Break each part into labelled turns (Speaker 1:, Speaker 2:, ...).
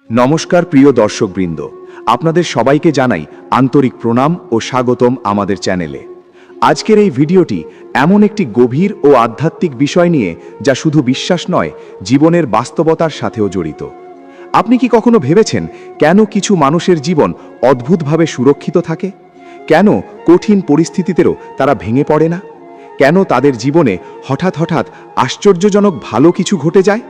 Speaker 1: নমস্কার প্রিয় দর্শকবৃন্দ, আপনাদের সবাইকে জানাই আন্তরিক প্রণাম ও স্বাগতম আমাদের চ্যানেলে। আজকের এই ভিডিওটি এমন একটি গভীর ও আধ্যাত্মিক বিষয় নিয়ে যা শুধু বিশ্বাস নয়, জীবনের বাস্তবতার সাথেও জড়িত। আপনি কি কখনো ভেবেছেন কেন কিছু মানুষের জীবন অদ্ভুতভাবে সুরক্ষিত থাকে? কেন কঠিন পরিস্থিতিতেও তারা ভেঙে পড়ে না? কেন তাদের জীবনে হঠাৎ হঠাৎ আশ্চর্যজনক ভালো কিছু ঘটে যায়?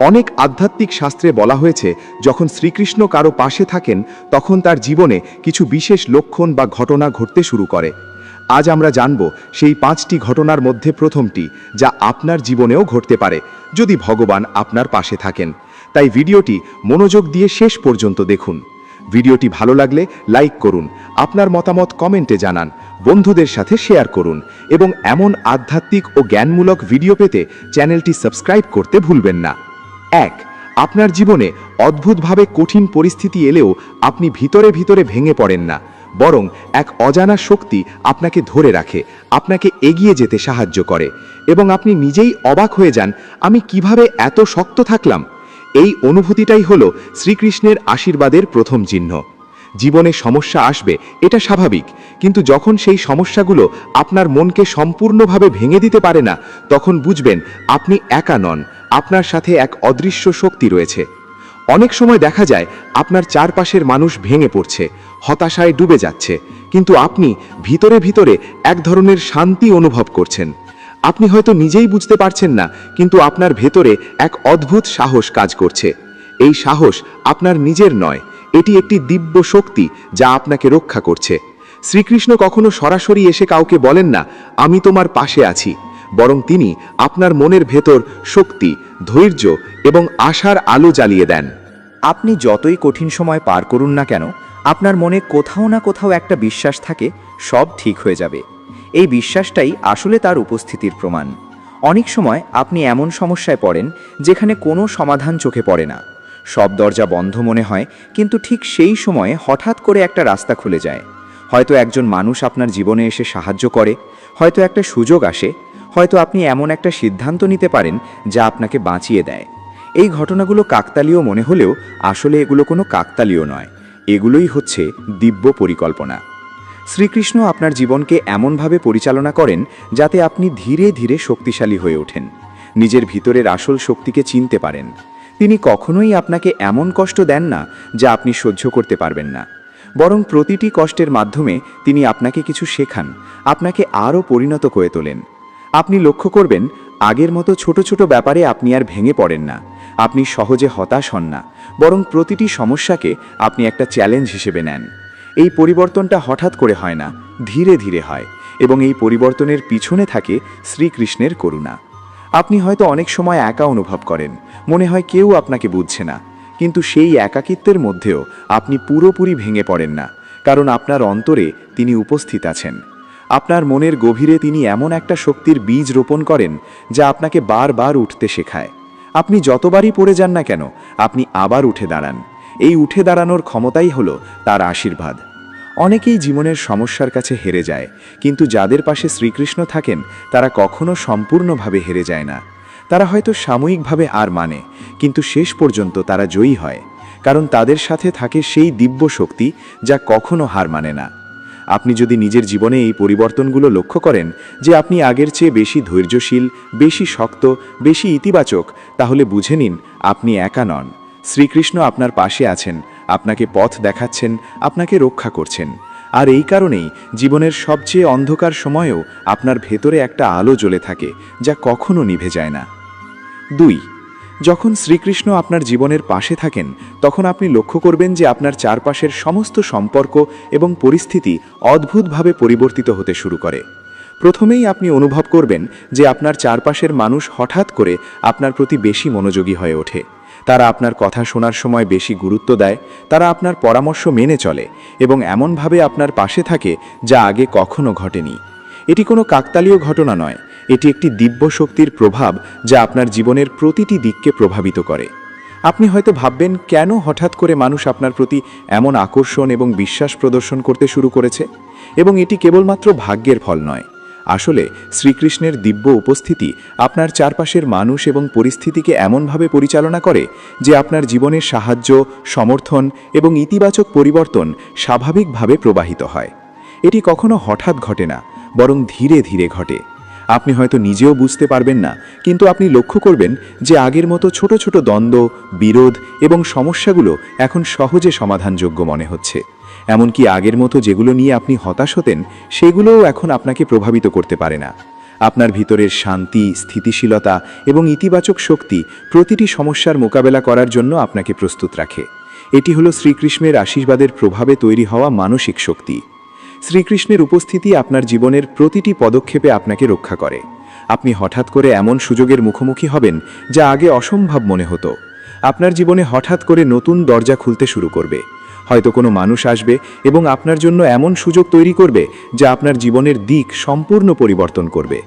Speaker 1: অনেক আধ্যাত্মিক শাস্ত্রে বলা হয়েছে, যখন শ্রীকৃষ্ণ কারো পাশে থাকেন তখন তার জীবনে কিছু বিশেষ লক্ষণ বা ঘটনা ঘটতে শুরু করে। আজ আমরা জানব সেই 5টি ঘটনার মধ্যে প্রথমটি, যা আপনার জীবনেও ঘটতে পারে যদি ভগবান আপনার পাশে থাকেন। তাই ভিডিওটি মনোযোগ দিয়ে শেষ পর্যন্ত দেখুন। ভিডিওটি ভালো লাগলে লাইক করুন, আপনার মতামত কমেন্টে জানান, বন্ধুদের সাথে শেয়ার করুন এবং এমন আধ্যাত্মিক ও জ্ঞানমূলক ভিডিও পেতে চ্যানেলটি সাবস্ক্রাইব করতে ভুলবেন না। 1. আপনার জীবনে অদ্ভুতভাবে কঠিন পরিস্থিতি এলেও আপনি ভিতরে ভিতরে ভেঙে পড়েন না, বরং এক অজানা শক্তি আপনাকে ধরে রাখে, আপনাকে এগিয়ে যেতে সাহায্য করে এবং আপনি নিজেই অবাক হয়ে যান, আমি কিভাবে এত শক্ত থাকলাম। এই অনুভূতিটাই হলো শ্রীকৃষ্ণের আশীর্বাদের প্রথম চিহ্ন। জীবনে সমস্যা আসবে, এটা স্বাভাবিক, কিন্তু যখন সেই সমস্যাগুলো আপনার মনকে সম্পূর্ণভাবে ভেঙে দিতে পারে না, তখন বুঝবেন আপনি একা নন, আপনার সাথে এক অদৃশ্য শক্তি রয়েছে। অনেক সময় দেখা যায় আপনার চারপাশের মানুষ ভেঙে পড়ছে, হতাশায় ডুবে যাচ্ছে, কিন্তু আপনি ভিতরে ভিতরে এক ধরনের শান্তি অনুভব করছেন। আপনি হয়তো নিজেই বুঝতে পারছেন না, কিন্তু আপনার ভেতরে এক অদ্ভুত সাহস কাজ করছে। এই সাহস আপনার নিজের নয়, এটি একটি দিব্য শক্তি যা আপনাকে রক্ষা করছে। শ্রীকৃষ্ণ কখনো সরাসরি এসে কাউকে বলেন না, আমি তোমার পাশে আছি, বরং তিনি আপনার মনের ভেতর শক্তি, ধৈর্য এবং আশার আলো জ্বালিয়ে দেন।
Speaker 2: আপনি যতই কঠিন সময় পার করুন না কেন, আপনার মনে কোথাও না কোথাও একটা বিশ্বাস থাকে, সব ঠিক হয়ে যাবে। এই বিশ্বাসটাই আসলে তার উপস্থিতির প্রমাণ। অনেক সময় আপনি এমন সমস্যায় পড়েন যেখানে কোনো সমাধান চোখে পড়ে না, সব দরজা বন্ধ মনে হয়, কিন্তু ঠিক সেই সময়ে হঠাৎ করে একটা রাস্তা খুলে যায়। হয়তো একজন মানুষ আপনার জীবনে এসে সাহায্য করে, হয়তো একটা সুযোগ আসে, হয়তো আপনি এমন একটা সিদ্ধান্ত নিতে পারেন যা আপনাকে বাঁচিয়ে দেয়। এই ঘটনাগুলো কাকতালীয় মনে হলেও আসলে এগুলো কোনো কাকতালীয় নয়, এগুলোই হচ্ছে দিব্য পরিকল্পনা। শ্রীকৃষ্ণ আপনার জীবনকে এমনভাবে পরিচালনা করেন যাতে আপনি ধীরে ধীরে শক্তিশালী হয়ে ওঠেন, নিজের ভিতরের আসল শক্তিকে চিনতে পারেন। তিনি কখনোই আপনাকে এমন কষ্ট দেন না যা আপনি সহ্য করতে পারবেন না, বরং প্রতিটি কষ্টের মাধ্যমে তিনি আপনাকে কিছু শেখান, আপনাকে আরও পরিণত করে তোলেন। আপনি লক্ষ্য করবেন, আগের মতো ছোট ছোট ব্যাপারে আপনি আর ভেঙে পড়েন না, আপনি সহজে হতাশ হন না, বরং প্রতিটি সমস্যাকে আপনি একটা চ্যালেঞ্জ হিসেবে নেন। এই পরিবর্তনটা হঠাৎ করে হয় না, ধীরে ধীরে হয়, এবং এই পরিবর্তনের পিছনে থাকে শ্রীকৃষ্ণের করুণা। আপনি হয়তো অনেক সময় একা অনুভব করেন, মনে হয় কেউ আপনাকে বুঝছে না, কিন্তু সেই একাকিত্বের মধ্যেও আপনি পুরোপুরি ভেঙে পড়েন না, কারণ আপনার অন্তরে তিনি উপস্থিত আছেন। আপনার মনের গভীরে তিনি এমন একটা শক্তির বীজ রোপণ করেন যা আপনাকে বারবার উঠতে শেখায়। আপনি যতবারই পড়ে যান না কেন, আপনি আবার উঠে দাঁড়ান। এই উঠে দাঁড়ানোর ক্ষমতাই হলো তার আশীর্বাদ। অনেকেই জীবনের সমস্যার কাছে হেরে যায়, কিন্তু যাদের পাশে শ্রীকৃষ্ণ থাকেন তারা কখনো সম্পূর্ণভাবে হেরে যায় না। তারা হয়তো সাময়িকভাবে আর মানে, কিন্তু শেষ পর্যন্ত তারা জয়ী হয়, কারণ তাদের সাথে থাকে সেই দিব্য শক্তি যা কখনো হার মানে না। আপনি যদি নিজের জীবনে এই পরিবর্তনগুলো লক্ষ্য করেন, যে আপনি আগের চেয়ে বেশি ধৈর্যশীল, বেশি শক্ত, বেশি ইতিবাচক, তাহলে বুঝে নিন আপনি একা নন। শ্রীকৃষ্ণ আপনার পাশে আছেন, আপনাকে পথ দেখাচ্ছেন, আপনাকে রক্ষা করছেন। আর এই কারণেই জীবনের সবচেয়ে অন্ধকার সময়েও আপনার ভেতরে একটা আলো জ্বলে থাকে যা কখনো নিভে যায় না। 2. যখন শ্রীকৃষ্ণ আপনার জীবনের পাশে থাকেন, তখন আপনি লক্ষ্য করবেন যে আপনার চারপাশের সমস্ত সম্পর্ক এবং পরিস্থিতি অদ্ভুতভাবে পরিবর্তিত হতে শুরু করে। প্রথমেই আপনি অনুভব করবেন যে আপনার চারপাশের মানুষ হঠাৎ করে আপনার প্রতি বেশি মনোযোগী হয়ে ওঠে। তারা আপনার কথা শোনার সময় বেশি গুরুত্ব দেয়, তারা আপনার পরামর্শ মেনে চলে এবং এমনভাবে আপনার পাশে থাকে যা আগে কখনো ঘটেনি। এটি কোনো কাকতালীয় ঘটনা নয়, এটি একটি দিব্য শক্তির প্রভাব যা আপনার জীবনের প্রতিটি দিককে প্রভাবিত করে। আপনি হয়তো ভাববেন, কেন হঠাৎ করে মানুষ আপনার প্রতি এমন আকর্ষণ এবং বিশ্বাস প্রদর্শন করতে শুরু করেছে? এবং এটি কেবলমাত্র ভাগ্যের ফল নয়,
Speaker 1: আসলে শ্রীকৃষ্ণের দিব্য উপস্থিতি আপনার চারপাশের মানুষ এবং পরিস্থিতিকে এমনভাবে পরিচালনা করে যে আপনার জীবনের সাহায্য, সমর্থন এবং ইতিবাচক পরিবর্তন স্বাভাবিকভাবে প্রবাহিত হয়। এটি কখনো হঠাৎ ঘটে না, বরং ধীরে ধীরে ঘটে। আপনি হয়তো নিজেও বুঝতে পারবেন না, কিন্তু আপনি লক্ষ্য করবেন যে আগের মতো ছোট ছোট দ্বন্দ্ব, বিরোধ এবং সমস্যাগুলো এখন সহজে সমাধানযোগ্য মনে হচ্ছে। এমনকি আগের মতো যেগুলো নিয়ে আপনি হতাশ হতেন, সেগুলোও এখন আপনাকে প্রভাবিত করতে পারে না। আপনার ভিতরের শান্তি, স্থিতিশীলতা এবং ইতিবাচক শক্তি প্রতিটি সমস্যার মোকাবেলা করার জন্য আপনাকে প্রস্তুত রাখে। এটি হলো শ্রীকৃষ্ণের আশীর্বাদের প্রভাবে তৈরি হওয়া মানসিক শক্তি। শ্রীকৃষ্ণের উপস্থিতি আপনার জীবনের প্রতিটি পদক্ষেপে আপনাকে রক্ষা করে। আপনি হঠাৎ করে এমন সুযোগের মুখোমুখি হবেন যা আগে অসম্ভব মনে হতো। আপনার জীবনে হঠাৎ করে নতুন দরজা খুলতে শুরু করবে। হয়তো কোনো মানুষ আসবে এবং আপনার জন্য এমন সুযোগ তৈরি করবে যা আপনার জীবনের দিক সম্পূর্ণ পরিবর্তন করবে।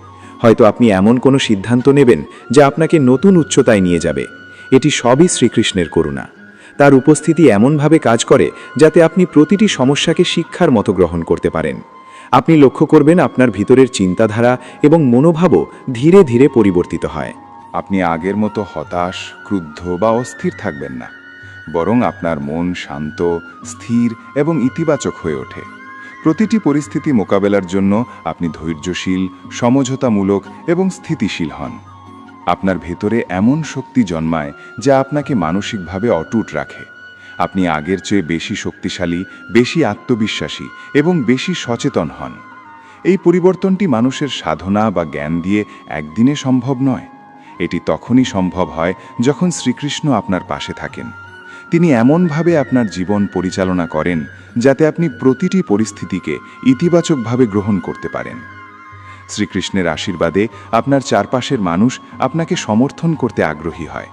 Speaker 1: হয়তো আপনি এমন কোনো সিদ্ধান্ত নেবেন যা আপনাকে নতুন উচ্চতায় নিয়ে যাবে। এটি সবই শ্রীকৃষ্ণের করুণা। তার উপস্থিতি এমনভাবে কাজ করে যাতে আপনি প্রতিটি সমস্যাকে শিক্ষার মতো গ্রহণ করতে পারেন। আপনি লক্ষ্য করবেন আপনার ভিতরের চিন্তাধারা এবং মনোভাবও ধীরে ধীরে পরিবর্তিত হয়।
Speaker 3: আপনি আগের মতো হতাশ, ক্রুদ্ধ বা অস্থির থাকবেন না, বরং আপনার মন শান্ত, স্থির এবং ইতিবাচক হয়ে ওঠে। প্রতিটি পরিস্থিতি মোকাবেলার জন্য আপনি ধৈর্যশীল, সমঝোতামূলক এবং স্থিতিশীল হন। আপনার ভেতরে এমন শক্তি জন্মায় যা আপনাকে মানসিকভাবে অটুট রাখে। আপনি আগের চেয়ে বেশি শক্তিশালী, বেশি আত্মবিশ্বাসী এবং বেশি সচেতন হন। এই পরিবর্তনটি মানুষের সাধনা বা জ্ঞান দিয়ে একদিনে সম্ভব নয়। এটি তখনই সম্ভব হয় যখন শ্রীকৃষ্ণ আপনার পাশে থাকেন। তিনি এমনভাবে আপনার জীবন পরিচালনা করেন যাতে আপনি প্রতিটি পরিস্থিতিকে ইতিবাচকভাবে গ্রহণ করতে পারেন। শ্রীকৃষ্ণের আশীর্বাদে আপনার চারপাশের মানুষ আপনাকে সমর্থন করতে আগ্রহী হয়।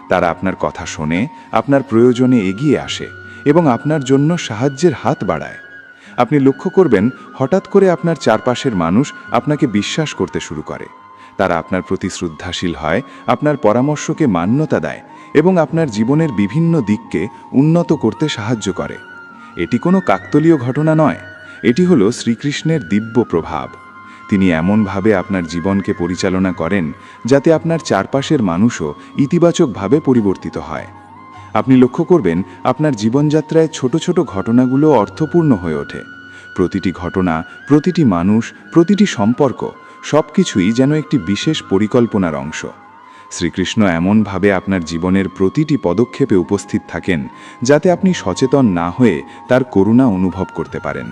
Speaker 3: তারা আপনার কথা শোনে, আপনার প্রয়োজনে এগিয়ে আসে এবং আপনার জন্য সাহায্যের হাত বাড়ায়। আপনি লক্ষ্য করবেন হঠাৎ করে আপনার চারপাশের মানুষ আপনাকে বিশ্বাস করতে শুরু করে। তারা আপনার প্রতি শ্রদ্ধাশীল হয়, আপনার পরামর্শকে মান্যতা দেয় এবং আপনার জীবনের বিভিন্ন দিককে উন্নত করতে সাহায্য করে। এটি কোনো কাকতালীয় ঘটনা নয়, এটি হলো শ্রীকৃষ্ণের দিব্য প্রভাব। তিনি এমনভাবে আপনার জীবনকে পরিচালনা করেন যাতে আপনার চারপাশের মানুষও ইতিবাচকভাবে পরিবর্তিত হয়। আপনি লক্ষ্য করবেন আপনার জীবনযাত্রায় ছোট ছোট ঘটনাগুলো অর্থপূর্ণ হয়ে ওঠে। প্রতিটি ঘটনা, প্রতিটি মানুষ, প্রতিটি সম্পর্ক সবকিছুই যেন একটি বিশেষ পরিকল্পনার অংশ। শ্রীকৃষ্ণ এমনভাবে আপনার জীবনের প্রতিটি পদক্ষেপে উপস্থিত থাকেন যাতে আপনি সচেতন না হয়ে তার করুণা অনুভব করতে পারেন।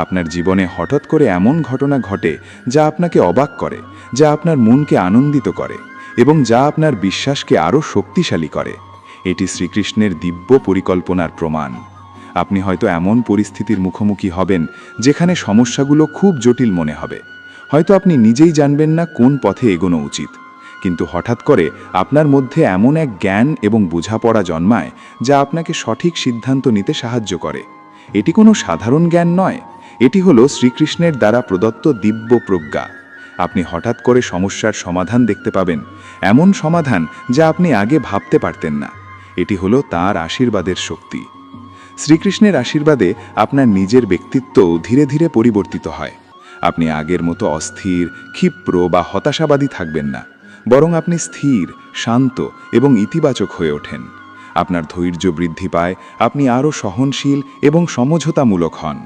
Speaker 3: আপনার জীবনে হঠাৎ করে এমন ঘটনা ঘটে যা আপনাকে অবাক করে, যা আপনার মনকে আনন্দিত করে এবং যা আপনার বিশ্বাসকে আরও শক্তিশালী করে। এটি শ্রীকৃষ্ণের দিব্য পরিকল্পনার প্রমাণ। আপনি হয়তো এমন পরিস্থিতির মুখোমুখি হবেন যেখানে সমস্যাগুলো খুব জটিল মনে হবে। হয়তো আপনি নিজেই জানবেন না কোন পথে এগোনো উচিত, কিন্তু হঠাৎ করে আপনার মধ্যে এমন এক জ্ঞান এবং বোঝাপড়া জন্মায় যা আপনাকে সঠিক সিদ্ধান্ত নিতে সাহায্য করে। এটি কোনো সাধারণ জ্ঞান নয়, এটি হলো শ্রীকৃষ্ণের দ্বারা প্রদত্ত দিব্য প্রজ্ঞা। আপনি হঠাৎ করে সমস্যার সমাধান দেখতে পাবেন, এমন সমাধান যা আপনি আগে ভাবতে পারতেন না। এটি হলো তাঁর আশীর্বাদের শক্তি। শ্রীকৃষ্ণের আশীর্বাদে আপনার নিজের ব্যক্তিত্ব ধীরে ধীরে পরিবর্তিত হয়। আপনি আগের মতো অস্থির, ক্ষিপ্র বা হতাশাবাদী থাকবেন না, বরং আপনি স্থির, শান্ত এবং ইতিবাচক হয়ে ওঠেন। আপনার ধৈর্য বৃদ্ধি পায়, আপনি আরও সহনশীল এবং সমঝোতামূলক হন।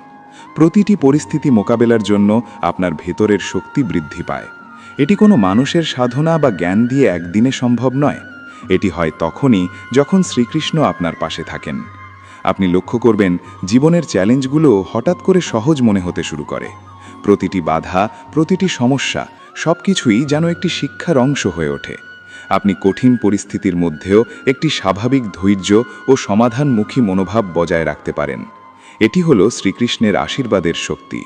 Speaker 3: প্রতিটি পরিস্থিতি মোকাবেলার জন্য আপনার ভেতরের শক্তি বৃদ্ধি পায়। এটি কোনো মানুষের সাধনা বা জ্ঞান দিয়ে একদিনে সম্ভব নয়। এটি হয় তখনই যখন শ্রীকৃষ্ণ আপনার পাশে থাকেন। আপনি লক্ষ্য করবেন জীবনের চ্যালেঞ্জগুলো হঠাৎ করে সহজ মনে হতে শুরু করে। প্রতিটি বাধা, প্রতিটি সমস্যা সবকিছুই যেন একটি শিক্ষার অংশ হয়ে ওঠে। আপনি কঠিন পরিস্থিতির মধ্যেও একটি স্বাভাবিক ধৈর্য ও সমাধানমুখী মনোভাব বজায় রাখতে পারেন। এটি হলো শ্রীকৃষ্ণের আশীর্বাদের শক্তি।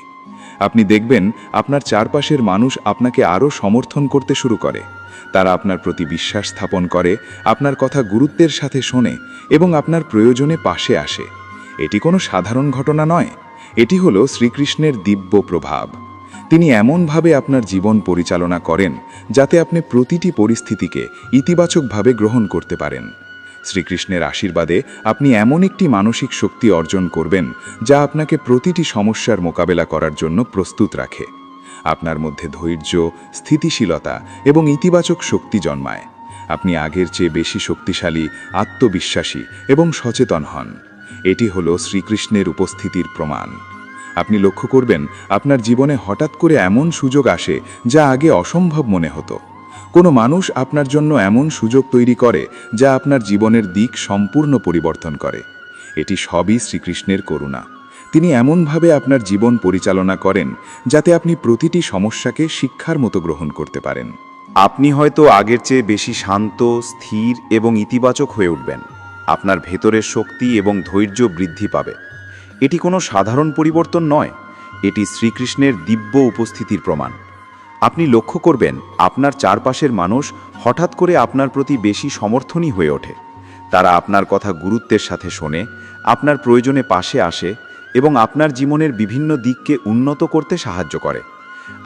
Speaker 3: আপনি দেখবেন আপনার চারপাশের মানুষ আপনাকে আরও সমর্থন করতে শুরু করে। তারা আপনার প্রতি বিশ্বাস স্থাপন করে, আপনার কথা গুরুত্বের সাথে শোনে এবং আপনার প্রয়োজনে পাশে আসে। এটি কোনো সাধারণ ঘটনা নয়, এটি হলো শ্রীকৃষ্ণের দিব্য প্রভাব। তিনি এমনভাবে আপনার জীবন পরিচালনা করেন যাতে আপনি প্রতিটি পরিস্থিতিকে ইতিবাচকভাবে গ্রহণ করতে পারেন। শ্রীকৃষ্ণের আশীর্বাদে আপনি এমন একটি মানসিক শক্তি অর্জন করবেন যা আপনাকে প্রতিটি সমস্যার মোকাবেলা করার জন্য প্রস্তুত রাখে। আপনার মধ্যে ধৈর্য, স্থিতিশীলতা এবং ইতিবাচক শক্তি জন্মায়। আপনি আগের চেয়ে বেশি শক্তিশালী, আত্মবিশ্বাসী এবং সচেতন হন। এটি হলো শ্রীকৃষ্ণের উপস্থিতির প্রমাণ। আপনি লক্ষ্য করবেন আপনার জীবনে হঠাৎ করে এমন সুযোগ আসে যা আগে অসম্ভব মনে হতো। কোনো মানুষ আপনার জন্য এমন সুযোগ তৈরি করে যা আপনার জীবনের দিক সম্পূর্ণ পরিবর্তন করে। এটি সবই শ্রীকৃষ্ণের করুণা। তিনি এমনভাবে আপনার জীবন পরিচালনা করেন যাতে আপনি প্রতিটি সমস্যাকে শিক্ষার মতো গ্রহণ করতে পারেন।
Speaker 1: আপনি হয়তো আগের চেয়ে বেশি শান্ত, স্থির এবং ইতিবাচক হয়ে উঠবেন। আপনার ভেতরের শক্তি এবং ধৈর্য বৃদ্ধি পাবে। এটি কোনো সাধারণ পরিবর্তন নয়, এটি শ্রীকৃষ্ণের দিব্য উপস্থিতির প্রমাণ। আপনি লক্ষ্য করবেন আপনার চারপাশের মানুষ হঠাৎ করে আপনার প্রতি বেশি সমর্থনই হয়ে ওঠে। তারা আপনার কথা গুরুত্বের সাথে শোনে, আপনার প্রয়োজনে পাশে আসে এবং আপনার জীবনের বিভিন্ন দিককে উন্নত করতে সাহায্য করে।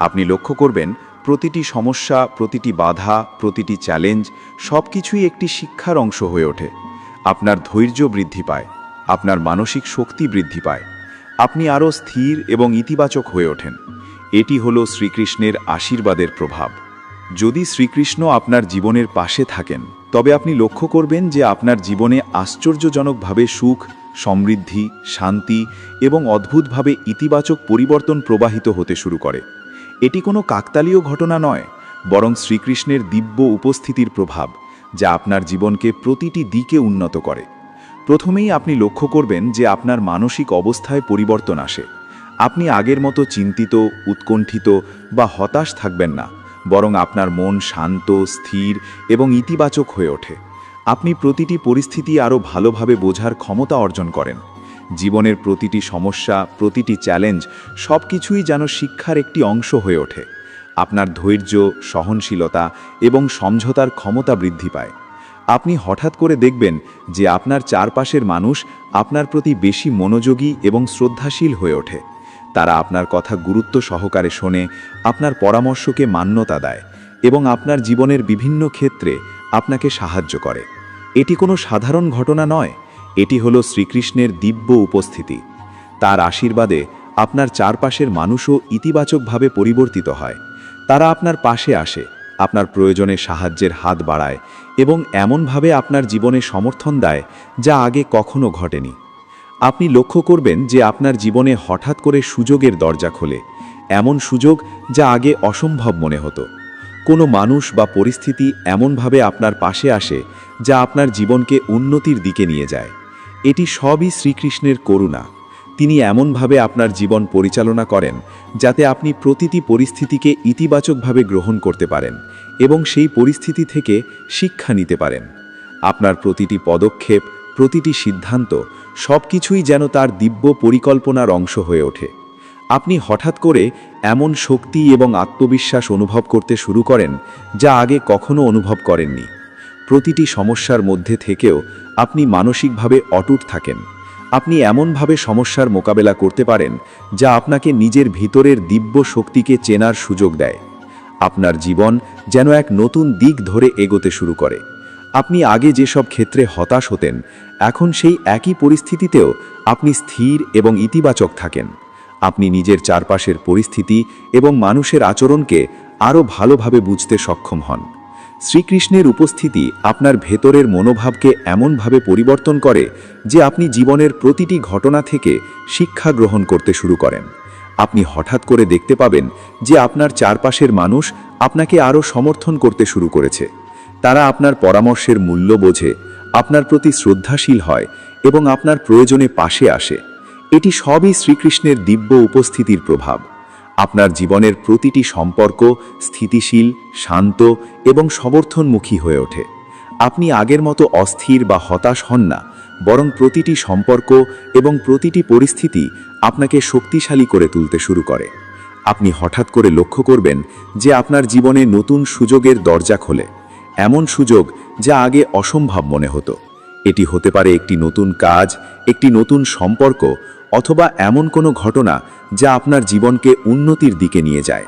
Speaker 1: আপনি লক্ষ্য করবেন প্রতিটি সমস্যা, প্রতিটি বাধা, প্রতিটি চ্যালেঞ্জ সব কিছুই একটি শিক্ষার অংশ হয়ে ওঠে। আপনার ধৈর্য বৃদ্ধি পায়, আপনার মানসিক শক্তি বৃদ্ধি পায়, আপনি আরও স্থির এবং ইতিবাচক হয়ে ওঠেন। এটি হলো শ্রীকৃষ্ণের আশীর্বাদের প্রভাব। যদি শ্রীকৃষ্ণ আপনার জীবনের পাশে থাকেন, তবে আপনি লক্ষ্য করবেন যে আপনার জীবনে আশ্চর্যজনকভাবে সুখ, সমৃদ্ধি, শান্তি এবং অদ্ভুতভাবে ইতিবাচক পরিবর্তন প্রবাহিত হতে শুরু করে। এটি কোনো কাকতালীয় ঘটনা নয়, বরং শ্রীকৃষ্ণের দিব্য উপস্থিতির প্রভাব, যা আপনার জীবনকে প্রতিটি দিকে উন্নত করে। প্রথমেই আপনি লক্ষ্য করবেন যে আপনার মানসিক অবস্থায় পরিবর্তন আসে। আপনি আগের মতো চিন্তিত, উৎকণ্ঠিত বা হতাশ থাকবেন না, বরং আপনার মন শান্ত, স্থির এবং ইতিবাচক হয়ে ওঠে। আপনি প্রতিটি পরিস্থিতি আরও ভালোভাবে বোঝার ক্ষমতা অর্জন করেন। জীবনের প্রতিটি সমস্যা, প্রতিটি চ্যালেঞ্জ সব কিছুই যেন শিক্ষার একটি অংশ হয়ে ওঠে। আপনার ধৈর্য, সহনশীলতা এবং সমঝোতার ক্ষমতা বৃদ্ধি পায়। আপনি হঠাৎ করে দেখবেন যে আপনার চারপাশের মানুষ আপনার প্রতি বেশি মনোযোগী এবং শ্রদ্ধাশীল হয়ে ওঠে। তারা আপনার কথা গুরুত্ব সহকারে শোনে, আপনার পরামর্শকে মান্যতা দেয় এবং আপনার জীবনের বিভিন্ন ক্ষেত্রে আপনাকে সাহায্য করে। এটি কোনো সাধারণ ঘটনা নয়, এটি হলো শ্রীকৃষ্ণের দিব্য উপস্থিতি। তার আশীর্বাদে আপনার চারপাশের মানুষও ইতিবাচকভাবে পরিবর্তিত হয়। তারা আপনার পাশে আসে, আপনার প্রয়োজনে সাহায্যের হাত বাড়ায় এবং এমনভাবে আপনার জীবনে সমর্থন দেয় যা আগে কখনো ঘটেনি। আপনি লক্ষ্য করবেন যে আপনার জীবনে হঠাৎ করে সুযোগের দরজা খোলে, এমন সুযোগ যা আগে অসম্ভব মনে হতো। কোনো মানুষ বা পরিস্থিতি এমনভাবে আপনার পাশে আসে যা আপনার জীবনকে উন্নতির দিকে নিয়ে যায়। এটি সবই শ্রীকৃষ্ণের করুণা। তিনি এমনভাবে আপনার জীবন পরিচালনা করেন যাতে আপনি প্রতিটি পরিস্থিতিকে ইতিবাচকভাবে গ্রহণ করতে পারেন এবং সেই পরিস্থিতি থেকে শিক্ষা নিতে পারেন। আপনার প্রতিটি পদক্ষেপ, প্রতিটি সিদ্ধান্ত সব কিছুই যেন তার দিব্য পরিকল্পনার অংশ হয়ে ওঠে। আপনি হঠাৎ করে এমন শক্তি এবং আত্মবিশ্বাস অনুভব করতে শুরু করেন যা আগে কখনো অনুভব করেননি। প্রতিটি সমস্যার মধ্যে থেকেও আপনি মানসিকভাবে অটুট থাকেন। আপনি এমনভাবে সমস্যার মোকাবেলা করতে পারেন যা আপনাকে নিজের ভিতরের দিব্য শক্তিকে চেনার সুযোগ দেয়। আপনার জীবন যেন এক নতুন দিক ধরে এগোতে শুরু করে। আপনি আগে যেসব ক্ষেত্রে হতাশ হতেন, এখন সেই একই পরিস্থিতিতেও আপনি স্থির এবং ইতিবাচক থাকেন। আপনি নিজের চারপাশের পরিস্থিতি এবং মানুষের আচরণকে আরও ভালোভাবে বুঝতে সক্ষম হন। শ্রীকৃষ্ণের উপস্থিতি আপনার ভেতরের মনোভাবকে এমনভাবে পরিবর্তন করে যে আপনি জীবনের প্রতিটি ঘটনা থেকে শিক্ষা গ্রহণ করতে শুরু করেন। আপনি হঠাৎ করে দেখতে পাবেন যে আপনার চারপাশের মানুষ আপনাকে আরও সমর্থন করতে শুরু করেছে। তারা আপনার পরামর্শের মূল্য বোঝে, আপনার প্রতি শ্রদ্ধাশীল হয় এবং আপনার প্রয়োজনে পাশে আসে। এটি সবই শ্রীকৃষ্ণের দিব্য উপস্থিতির প্রভাব। আপনার জীবনের প্রতিটি সম্পর্ক স্থিতিশীল, শান্ত এবং সমর্থনমুখী হয়ে ওঠে। আপনি আগের মতো অস্থির বা হতাশ হন না, বরং প্রতিটি সম্পর্ক এবং প্রতিটি পরিস্থিতি আপনাকে শক্তিশালী করে তুলতে শুরু করে। আপনি হঠাৎ করে লক্ষ্য করবেন যে আপনার জীবনে নতুন সুযোগের দরজা খোলে, এমন সুযোগ যা আগে অসম্ভব মনে হতো। এটি হতে পারে একটি নতুন কাজ, একটি নতুন সম্পর্ক অথবা এমন কোনো ঘটনা যা আপনার জীবনকে উন্নতির দিকে নিয়ে যায়।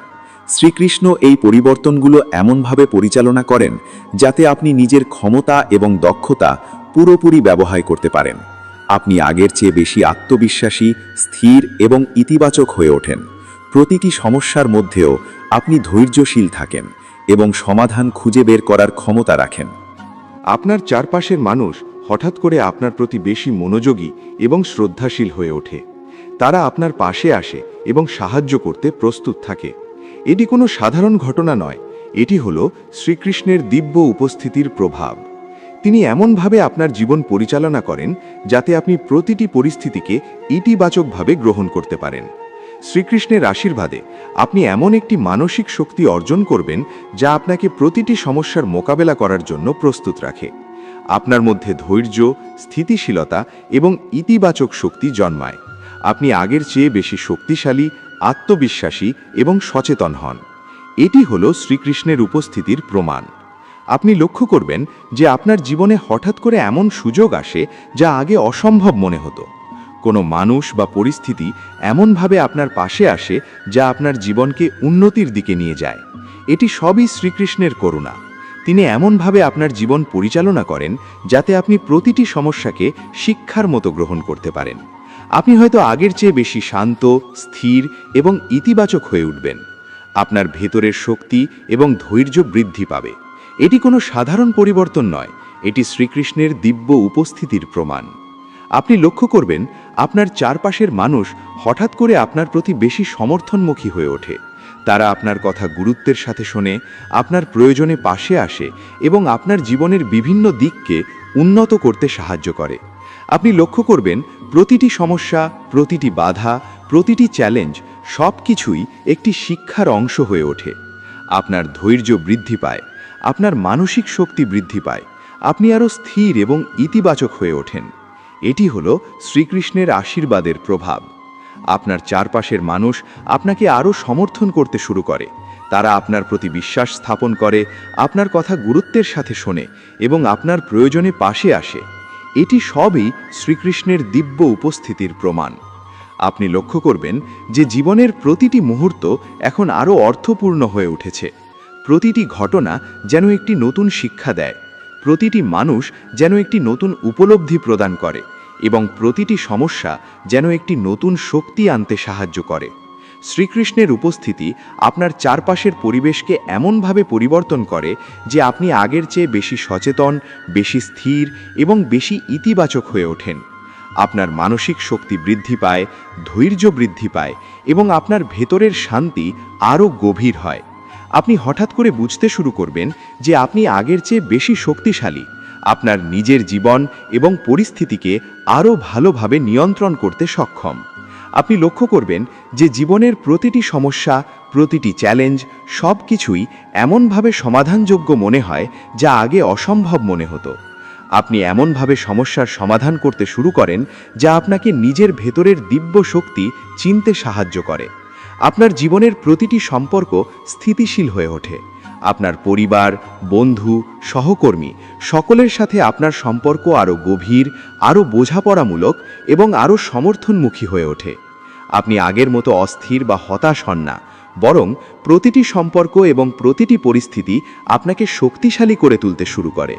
Speaker 1: শ্রীকৃষ্ণ এই পরিবর্তনগুলো এমনভাবে পরিচালনা করেন যাতে আপনি নিজের ক্ষমতা এবং দক্ষতা পুরোপুরি ব্যবহার করতে পারেন। আপনি আগের চেয়ে বেশি আত্মবিশ্বাসী, স্থির এবং ইতিবাচক হয়ে ওঠেন।
Speaker 4: প্রতিটি সমস্যার মধ্যেও আপনি ধৈর্যশীল থাকেন এবং সমাধান খুঁজে বের করার ক্ষমতা রাখেন।
Speaker 1: আপনার চারপাশের মানুষ হঠাৎ করে আপনার প্রতি বেশি মনোযোগী এবং শ্রদ্ধাশীল হয়ে ওঠে। তারা আপনার পাশে আসে এবং সাহায্য করতে প্রস্তুত থাকে। এটি কোনো সাধারণ ঘটনা নয়, এটি হলো শ্রীকৃষ্ণের দিব্য উপস্থিতির প্রভাব। তিনি এমনভাবে আপনার জীবন পরিচালনা করেন যাতে আপনি প্রতিটি পরিস্থিতিকে ইতিবাচকভাবে গ্রহণ করতে পারেন। শ্রীকৃষ্ণের আশীর্বাদে আপনি এমন একটি মানসিক শক্তি অর্জন করবেন যা আপনাকে প্রতিটি সমস্যার মোকাবেলা করার জন্য প্রস্তুত রাখে। আপনার মধ্যে ধৈর্য, স্থিতিশীলতা এবং ইতিবাচক শক্তি জন্মায়। আপনি আগের চেয়ে বেশি শক্তিশালী, আত্মবিশ্বাসী এবং সচেতন হন। এটি হলো শ্রীকৃষ্ণের উপস্থিতির প্রমাণ। আপনি লক্ষ্য করবেন যে আপনার জীবনে হঠাৎ করে এমন সুযোগ আসে যা আগে অসম্ভব মনে হতো। কোনো মানুষ বা পরিস্থিতি এমনভাবে আপনার পাশে আসে যা আপনার জীবনকে উন্নতির দিকে নিয়ে যায়। এটি সবই শ্রীকৃষ্ণের করুণা। তিনি এমনভাবে আপনার জীবন পরিচালনা করেন যাতে আপনি প্রতিটি সমস্যাকে শিক্ষার মতো গ্রহণ করতে পারেন। আপনি হয়তো আগের চেয়ে বেশি শান্ত, স্থির এবং ইতিবাচক হয়ে উঠবেন। আপনার ভেতরের শক্তি এবং ধৈর্য বৃদ্ধি পাবে। এটি কোনো সাধারণ পরিবর্তন নয়, এটি শ্রীকৃষ্ণের দিব্য উপস্থিতির প্রমাণ। আপনি লক্ষ্য করবেন আপনার চারপাশের মানুষ হঠাৎ করে আপনার প্রতি বেশি সমর্থনমুখী হয়ে ওঠে। তারা আপনার কথা গুরুত্বের সাথে শোনে, আপনার প্রয়োজনে পাশে আসে এবং আপনার জীবনের বিভিন্ন দিককে উন্নত করতে সাহায্য করে। আপনি লক্ষ্য করবেন প্রতিটি সমস্যা, প্রতিটি বাধা, প্রতিটি চ্যালেঞ্জ সব কিছুই একটি শিক্ষার অংশ হয়ে ওঠে। আপনার ধৈর্য বৃদ্ধি পায়, আপনার মানসিক শক্তি বৃদ্ধি পায়, আপনি আরও স্থির এবং ইতিবাচক হয়ে ওঠেন। এটি হলো শ্রীকৃষ্ণের আশীর্বাদের প্রভাব। আপনার চারপাশের মানুষ আপনাকে আরও সমর্থন করতে শুরু করে। তারা আপনার প্রতি বিশ্বাস স্থাপন করে, আপনার কথা গুরুত্বের সাথে শোনে এবং আপনার প্রয়োজনে পাশে আসে। এটি সবই শ্রীকৃষ্ণের দিব্য উপস্থিতির প্রমাণ। আপনি লক্ষ্য করবেন যে জীবনের প্রতিটি মুহূর্ত এখন আরও অর্থপূর্ণ হয়ে উঠেছে। প্রতিটি ঘটনা যেন একটি নতুন শিক্ষা দেয়, প্রতিটি মানুষ যেন একটি নতুন উপলব্ধি প্রদান করে এবং প্রতিটি সমস্যা যেন একটি নতুন শক্তি আনতে সাহায্য করে। শ্রীকৃষ্ণের উপস্থিতি আপনার চারপাশের পরিবেশকে এমনভাবে পরিবর্তন করে যে আপনি আগের চেয়ে বেশি সচেতন, বেশি স্থির এবং বেশি ইতিবাচক হয়ে ওঠেন। আপনার মানসিক শক্তি বৃদ্ধি পায়, ধৈর্য বৃদ্ধি পায় এবং আপনার ভেতরের শান্তি আরও গভীর হয়। আপনি হঠাৎ করে বুঝতে শুরু করবেন যে আপনি আগের চেয়ে বেশি শক্তিশালী, আপনার নিজের জীবন এবং পরিস্থিতিকে আরও ভালোভাবে নিয়ন্ত্রণ করতে সক্ষম। আপনি লক্ষ্য করবেন যে জীবনের প্রতিটি সমস্যা, প্রতিটি চ্যালেঞ্জ সব কিছুই এমনভাবে সমাধানযোগ্য মনে হয় যা আগে অসম্ভব মনে হতো। আপনি এমনভাবে সমস্যার সমাধান করতে শুরু করেন যা আপনাকে নিজের ভেতরের দিব্য শক্তি চিনতে সাহায্য করে। আপনার জীবনের প্রতিটি সম্পর্ক স্থিতিশীল হয়ে ওঠে। আপনার পরিবার, বন্ধু, সহকর্মী সকলের সাথে আপনার সম্পর্ক আরও গভীর, আরও বোঝাপড়ামূলক এবং আরও সমর্থনমুখী হয়ে ওঠে। আপনি আগের মতো অস্থির বা হতাশ হন না, বরং প্রতিটি সম্পর্ক এবং প্রতিটি পরিস্থিতি আপনাকে শক্তিশালী করে তুলতে শুরু করে।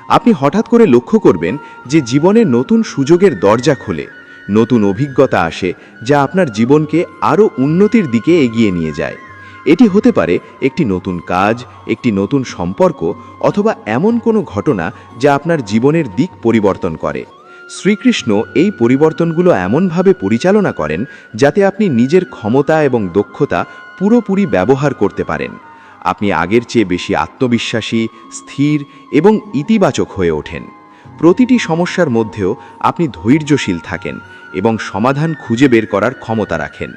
Speaker 1: আপনি হঠাৎ করে লক্ষ্য করবেন যে জীবনে নতুন সুযোগের দরজা খোলে, নতুন অভিজ্ঞতা আসে যা আপনার জীবনকে আরও উন্নতির দিকে এগিয়ে নিয়ে যায়। এটি হতে পারে একটি নতুন কাজ, একটি নতুন সম্পর্ক অথবা এমন কোনো ঘটনা যা আপনার জীবনের দিক পরিবর্তন করে। শ্রীকৃষ্ণ এই পরিবর্তনগুলো এমনভাবে পরিচালনা করেন যাতে আপনি নিজের ক্ষমতা এবং দক্ষতা পুরোপুরি ব্যবহার করতে পারেন। আপনি আগের চেয়ে বেশি আত্মবিশ্বাসী, স্থির এবং ইতিবাচক হয়ে ওঠেন। প্রতিটি সমস্যার মধ্যেও আপনি ধৈর্যশীল থাকেন এবং সমাধান খুঁজে বের করার ক্ষমতা রাখেন।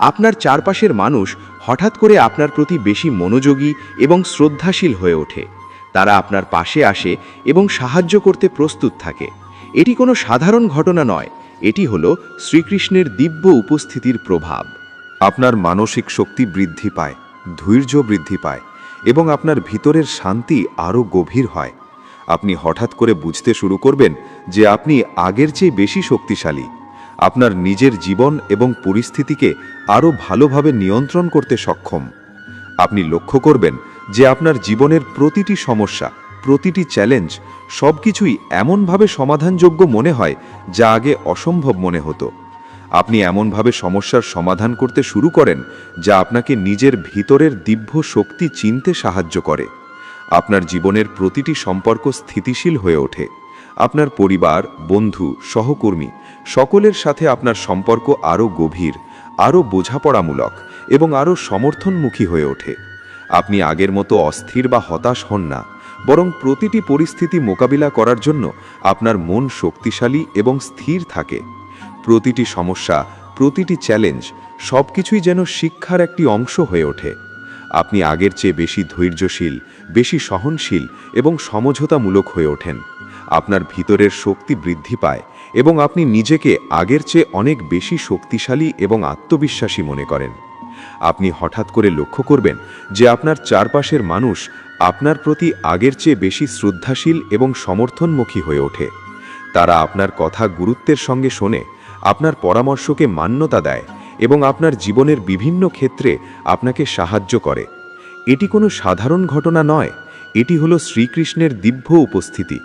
Speaker 1: আপনার চারপাশের মানুষ হঠাৎ করে আপনার প্রতি বেশি মনোযোগী এবং শ্রদ্ধাশীল হয়ে ওঠে। তারা আপনার পাশে আসে এবং সাহায্য করতে প্রস্তুত থাকে। এটি কোনো সাধারণ ঘটনা নয়, এটি হলো শ্রীকৃষ্ণের দিব্য উপস্থিতির প্রভাব।
Speaker 3: আপনার মানসিক শক্তি বৃদ্ধি পায়, ধৈর্য বৃদ্ধি পায় এবং আপনার ভিতরের শান্তি আরও গভীর হয়। আপনি হঠাৎ করে বুঝতে শুরু করবেন যে আপনি আগের চেয়ে বেশি শক্তিশালী, আপনার নিজের জীবন এবং পরিস্থিতিকে আরও ভালোভাবে নিয়ন্ত্রণ করতে সক্ষম। আপনি লক্ষ্য করবেন যে আপনার জীবনের প্রতিটি সমস্যা, প্রতিটি চ্যালেঞ্জ সব কিছুই এমনভাবে সমাধানযোগ্য মনে হয় যা আগে অসম্ভব মনে হতো। আপনি এমনভাবে সমস্যার সমাধান করতে শুরু করেন যা আপনাকে নিজের ভিতরের দিব্য শক্তি চিনতে সাহায্য করে। আপনার জীবনের প্রতিটি সম্পর্ক স্থিতিশীল হয়ে ওঠে। আপনার পরিবার, বন্ধু, সহকর্মী সকলের সাথে আপনার সম্পর্ক আরও গভীর, আরও বোঝাপড়ামূলক এবং আরও সমর্থনমুখী হয়ে ওঠে। আপনি আগের মতো অস্থির বা হতাশ হন না, বরং প্রতিটি পরিস্থিতি মোকাবিলা করার জন্য আপনার মন শক্তিশালী এবং স্থির থাকে। প্রতিটি সমস্যা, প্রতিটি চ্যালেঞ্জ সবকিছুই যেন শিক্ষার একটি অংশ হয়ে ওঠে। আপনি আগের চেয়ে বেশি ধৈর্যশীল, বেশি সহনশীল এবং সমঝোতামূলক হয়ে ওঠেন। আপনার ভিতরের শক্তি বৃদ্ধি পায় এবং আপনি নিজেকে আগের চেয়ে অনেক বেশি শক্তিশালী এবং আত্মবিশ্বাসী মনে করেন। আপনি হঠাৎ করে লক্ষ্য করবেন যে আপনার চারপাশের মানুষ আপনার প্রতি আগের চেয়ে বেশি শ্রদ্ধাশীল এবং সমর্থনমুখী হয়ে ওঠে। তারা আপনার কথা গুরুত্বের সঙ্গে শোনে, আপনার পরামর্শকে মান্যতা দেয় এবং আপনার জীবনের বিভিন্ন ক্ষেত্রে আপনাকে সাহায্য করে। এটি কোনো সাধারণ ঘটনা নয়, এটি হলো শ্রীকৃষ্ণের দিব্য উপস্থিতি।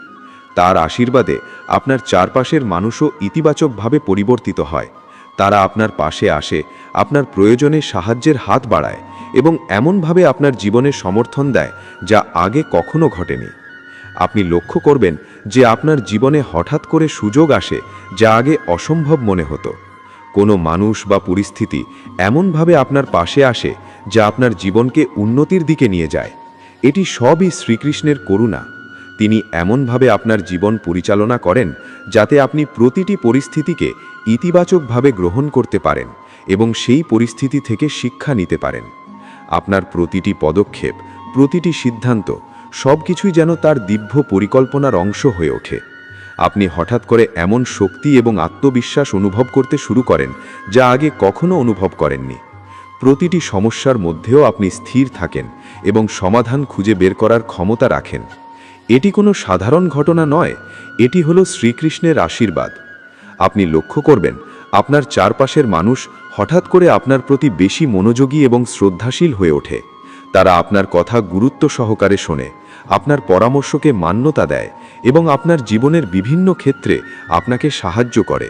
Speaker 3: তার আশীর্বাদে আপনার চারপাশের মানুষও ইতিবাচকভাবে পরিবর্তিত হয়। তারা আপনার পাশে আসে, আপনার প্রয়োজনে সাহায্যের হাত বাড়ায় এবং এমনভাবে আপনার জীবনে সমর্থন দেয় যা আগে কখনো ঘটেনি। আপনি লক্ষ্য করবেন যে আপনার জীবনে হঠাৎ করে সুযোগ আসে যা আগে অসম্ভব মনে হতো। কোনো মানুষ বা পরিস্থিতি এমনভাবে আপনার পাশে আসে যা আপনার জীবনকে উন্নতির দিকে নিয়ে যায়। এটি সবই শ্রীকৃষ্ণের করুণা। তিনি এমনভাবে আপনার জীবন পরিচালনা করেন যাতে আপনি প্রতিটি পরিস্থিতিকে ইতিবাচকভাবে গ্রহণ করতে পারেন এবং সেই পরিস্থিতি থেকে শিক্ষা নিতে পারেন। আপনার প্রতিটি পদক্ষেপ, প্রতিটি সিদ্ধান্ত সবকিছুই যেন তার দিব্য পরিকল্পনার অংশ হয়ে ওঠে। আপনি হঠাৎ করে এমন শক্তি এবং আত্মবিশ্বাস অনুভব করতে শুরু করেন যা আগে কখনো অনুভব করেননি। প্রতিটি সমস্যার মধ্যেও আপনি স্থির থাকেন এবং সমাধান খুঁজে বের করার ক্ষমতা রাখেন। এটি কোনো সাধারণ ঘটনা নয়, এটি হলো শ্রীকৃষ্ণের আশীর্বাদ। আপনি লক্ষ্য করবেন আপনার চারপাশের মানুষ হঠাৎ করে আপনার প্রতি বেশি মনোযোগী এবং শ্রদ্ধাশীল হয়ে ওঠে। তারা আপনার কথা গুরুত্ব সহকারে শোনে, আপনার পরামর্শকে মান্যতা দেয় এবং আপনার জীবনের বিভিন্ন ক্ষেত্রে আপনাকে সাহায্য করে।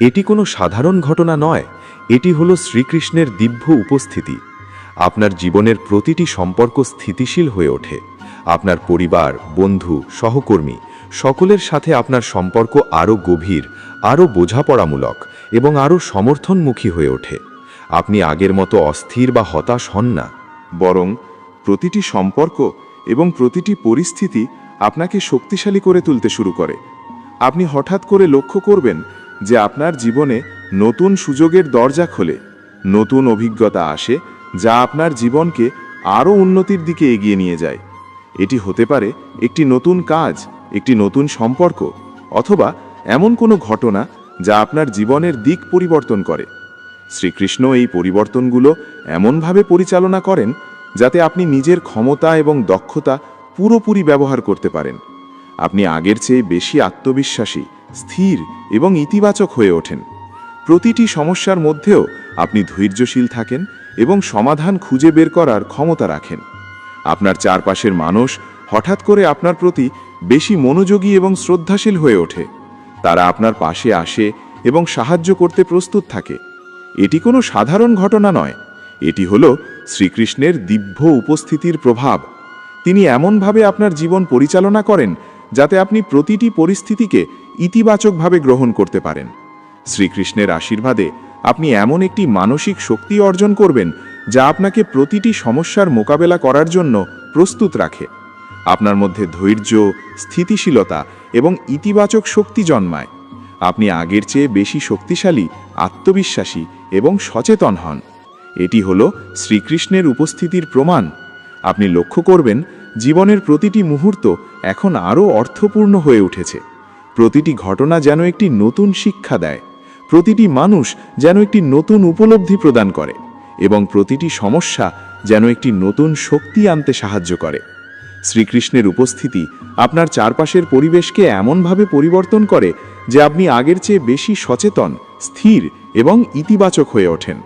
Speaker 3: এটি কোনো সাধারণ ঘটনা নয়, এটি হলো শ্রীকৃষ্ণের দিব্য উপস্থিতি। আপনার জীবনের প্রতিটি সম্পর্ক স্থিতিশীল হয়ে ওঠে। আপনার পরিবার, বন্ধু, সহকর্মী সকলের সাথে আপনার সম্পর্ক আরও গভীর, আরও বোঝাপড়ামূলক এবং আরও সমর্থনমুখী হয়ে ওঠে। আপনি আগের মতো অস্থির বা হতাশ হন না, বরং প্রতিটি সম্পর্ক এবং প্রতিটি পরিস্থিতি আপনাকে শক্তিশালী করে তুলতে শুরু করে। আপনি হঠাৎ করে লক্ষ্য করবেন যে আপনার জীবনে নতুন সুযোগের দরজা খোলে, নতুন অভিজ্ঞতা আসে যা আপনার জীবনকে আরও উন্নতির দিকে এগিয়ে নিয়ে যায়। এটি হতে পারে একটি নতুন কাজ, একটি নতুন সম্পর্ক, অথবা এমন কোনো ঘটনা যা আপনার জীবনের দিক পরিবর্তন করে। শ্রীকৃষ্ণ এই পরিবর্তনগুলো এমনভাবে পরিচালনা করেন যাতে আপনি নিজের ক্ষমতা এবং দক্ষতা পুরোপুরি ব্যবহার করতে পারেন। আপনি আগের চেয়ে বেশি আত্মবিশ্বাসী, স্থির এবং ইতিবাচক হয়ে ওঠেন। প্রতিটি সমস্যার মধ্যেও আপনি ধৈর্যশীল থাকেন এবং সমাধান খুঁজে বের করার ক্ষমতা রাখেন। আপনার চারপাশের মানুষ হঠাৎ করে আপনার প্রতি বেশি মনোযোগী এবং শ্রদ্ধাশীল হয়ে ওঠে। তারা আপনার পাশে আসে এবং সাহায্য করতে প্রস্তুত থাকে। এটি কোনো সাধারণ ঘটনা নয়, এটি হলো শ্রীকৃষ্ণের দিব্য উপস্থিতির প্রভাব। তিনি এমনভাবে আপনার জীবন পরিচালনা করেন যাতে আপনি প্রতিটি পরিস্থিতিকে ইতিবাচকভাবে গ্রহণ করতে পারেন। শ্রীকৃষ্ণের আশীর্বাদে আপনি এমন একটি মানসিক শক্তি অর্জন করবেন যা আপনাকে প্রতিটি সমস্যার মোকাবেলা করার জন্য প্রস্তুত রাখে। আপনার মধ্যে ধৈর্য, স্থিতিশীলতা এবং ইতিবাচক শক্তি জন্মায়। আপনি আগের চেয়ে বেশি শক্তিশালী, আত্মবিশ্বাসী এবং সচেতন হন। এটি হলো শ্রীকৃষ্ণের উপস্থিতির প্রমাণ। আপনি লক্ষ্য করবেন জীবনের প্রতিটি মুহূর্ত এখন আরও অর্থপূর্ণ হয়ে উঠেছে। প্রতিটি ঘটনা যেন একটি নতুন শিক্ষা দেয়, প্রতিটি মানুষ যেন একটি নতুন উপলব্ধি প্রদান করে এবং প্রতিটি সমস্যা যেন একটি নতুন শক্তি আনতে সাহায্য করে। শ্রীকৃষ্ণের উপস্থিতি আপনার চারপাশের পরিবেশকে এমনভাবে পরিবর্তন করে যে আপনি আগের চেয়ে বেশি সচেতন, স্থির এবং ইতিবাচক হয়ে ওঠেন।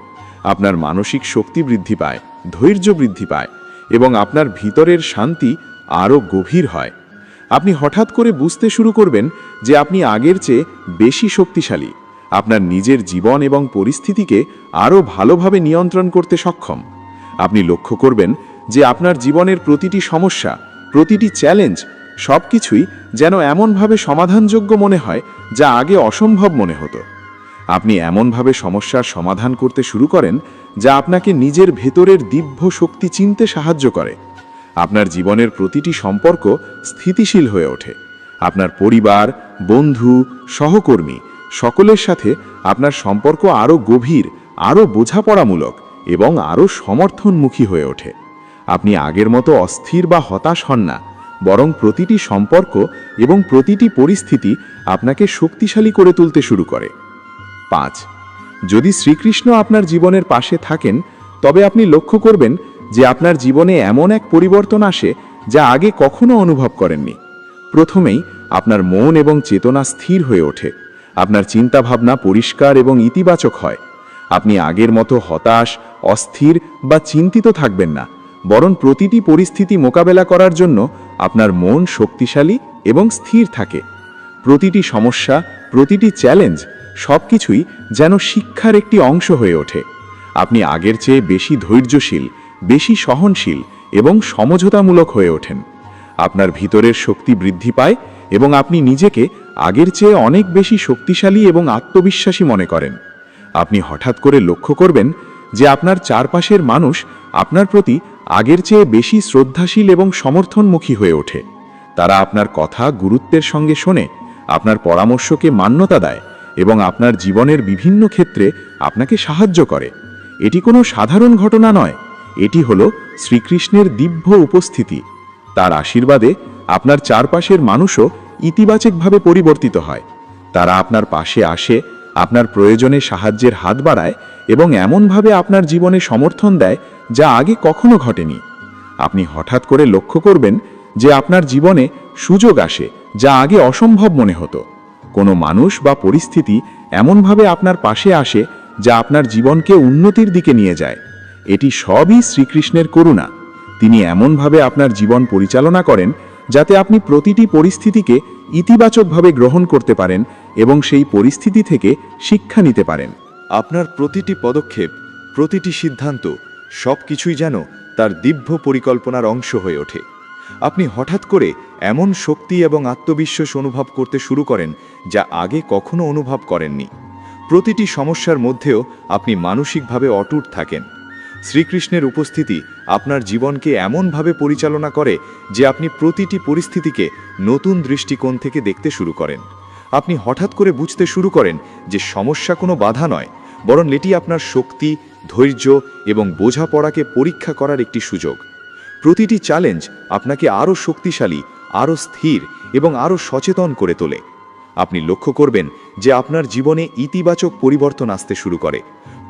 Speaker 3: আপনার মানসিক শক্তি বৃদ্ধি পায়, ধৈর্য বৃদ্ধি পায় এবং আপনার ভিতরের শান্তি আরও গভীর হয়। আপনি হঠাৎ করে বুঝতে শুরু করবেন যে আপনি আগের চেয়ে বেশি শক্তিশালী, আপনার নিজের জীবন এবং পরিস্থিতিকে আরও ভালোভাবে নিয়ন্ত্রণ করতে সক্ষম। আপনি লক্ষ্য করবেন যে আপনার জীবনের প্রতিটি সমস্যা, প্রতিটি চ্যালেঞ্জ সবকিছুই যেন এমনভাবে সমাধানযোগ্য মনে হয় যা আগে অসম্ভব মনে হতো। আপনি এমনভাবে সমস্যার সমাধান করতে শুরু করেন যা আপনাকে নিজের ভেতরের দিব্য শক্তি চিনতে সাহায্য করে। আপনার জীবনের প্রতিটি সম্পর্ক স্থিতিশীল হয়ে ওঠে। আপনার পরিবার, বন্ধু, সহকর্মী সকলের সাথে আপনার সম্পর্ক আরও গভীর, আরও বোঝাপড়ামূলক এবং আরও সমর্থনমুখী হয়ে ওঠে। আপনি আগের মতো অস্থির বা হতাশ হন না, বরং প্রতিটি সম্পর্ক এবং প্রতিটি পরিস্থিতি আপনাকে শক্তিশালী করে তুলতে শুরু করে। 5. যদি শ্রীকৃষ্ণ আপনার জীবনের পাশে থাকেন, তবে আপনি লক্ষ্য করবেন যে আপনার জীবনে এমন এক পরিবর্তন আসে যা আগে কখনো অনুভব করেননি। প্রথমেই আপনার মন এবং চেতনা স্থির হয়ে ওঠে। আপনার চিন্তাভাবনা পরিষ্কার এবং ইতিবাচক হয়। আপনি আগের মতো হতাশ, অস্থির বা চিন্তিত থাকবেন না, বরং প্রতিটি পরিস্থিতি মোকাবেলা করার জন্য আপনার মন শক্তিশালী এবং স্থির থাকে। প্রতিটি সমস্যা, প্রতিটি চ্যালেঞ্জ সবকিছুই যেন শিক্ষার একটি অংশ হয়ে ওঠে। আপনি আগের চেয়ে বেশি ধৈর্যশীল, বেশি সহনশীল এবং সমঝোতামূলক হয়ে ওঠেন। আপনার ভিতরের শক্তি বৃদ্ধি পায় এবং আপনি নিজেকে আগের চেয়ে অনেক বেশি শক্তিশালী এবং আত্মবিশ্বাসী মনে করেন। আপনি হঠাৎ করে লক্ষ্য করবেন যে আপনার চারপাশের মানুষ আপনার প্রতি আগের চেয়ে বেশি শ্রদ্ধাশীল এবং সমর্থনমুখী হয়ে ওঠে। তারা আপনার কথা গুরুত্বের সঙ্গে শোনে, আপনার পরামর্শকে মান্যতা দেয় এবং আপনার জীবনের বিভিন্ন ক্ষেত্রে আপনাকে সাহায্য করে। এটি কোনো সাধারণ ঘটনা নয়, এটি হলো শ্রীকৃষ্ণের দিব্য উপস্থিতি। তার আশীর্বাদে আপনার চারপাশের মানুষও ইতিবাচকভাবে পরিবর্তিত হয়। তারা আপনার পাশে আসে, আপনার প্রয়োজনে সাহায্যের হাত বাড়ায় এবং এমনভাবে আপনার জীবনে সমর্থন দেয় যা আগে কখনো ঘটেনি। আপনি হঠাৎ করে লক্ষ্য করবেন যে আপনার জীবনে সুযোগ আসে যা আগে অসম্ভব মনে হতো। কোনো মানুষ বা পরিস্থিতি এমনভাবে আপনার পাশে আসে যা আপনার জীবনকে উন্নতির দিকে নিয়ে যায়। এটি সবই শ্রীকৃষ্ণের করুণা। তিনি এমনভাবে আপনার জীবন পরিচালনা করেন যাতে আপনি প্রতিটি পরিস্থিতিকে ইতিবাচকভাবে গ্রহণ করতে পারেন এবং সেই পরিস্থিতি থেকে শিক্ষা নিতে পারেন।
Speaker 5: আপনার প্রতিটি পদক্ষেপ, প্রতিটি সিদ্ধান্ত সবকিছুই যেন তার দিব্য পরিকল্পনার অংশ হয়ে ওঠে। আপনি হঠাৎ করে এমন শক্তি এবং আত্মবিশ্বাস অনুভব করতে শুরু করেন যা আগে কখনো অনুভব করেননি। প্রতিটি সমস্যার মধ্যেও আপনি মানসিকভাবে অটুট থাকেন। শ্রীকৃষ্ণের উপস্থিতি আপনার জীবনকে এমনভাবে পরিচালনা করে যে আপনি প্রতিটি পরিস্থিতিকে নতুন দৃষ্টিকোণ থেকে দেখতে শুরু করেন। আপনি হঠাৎ করে বুঝতে শুরু করেন যে সমস্যা কোনো বাধা নয়, বরং এটি আপনার শক্তি, ধৈর্য এবং বোঝাপড়াকে পরীক্ষা করার একটি সুযোগ। প্রতিটি চ্যালেঞ্জ আপনাকে আরও শক্তিশালী, আরও স্থির এবং আরও সচেতন করে তোলে। আপনি লক্ষ্য করবেন যে আপনার জীবনে ইতিবাচক পরিবর্তন আসতে শুরু করে।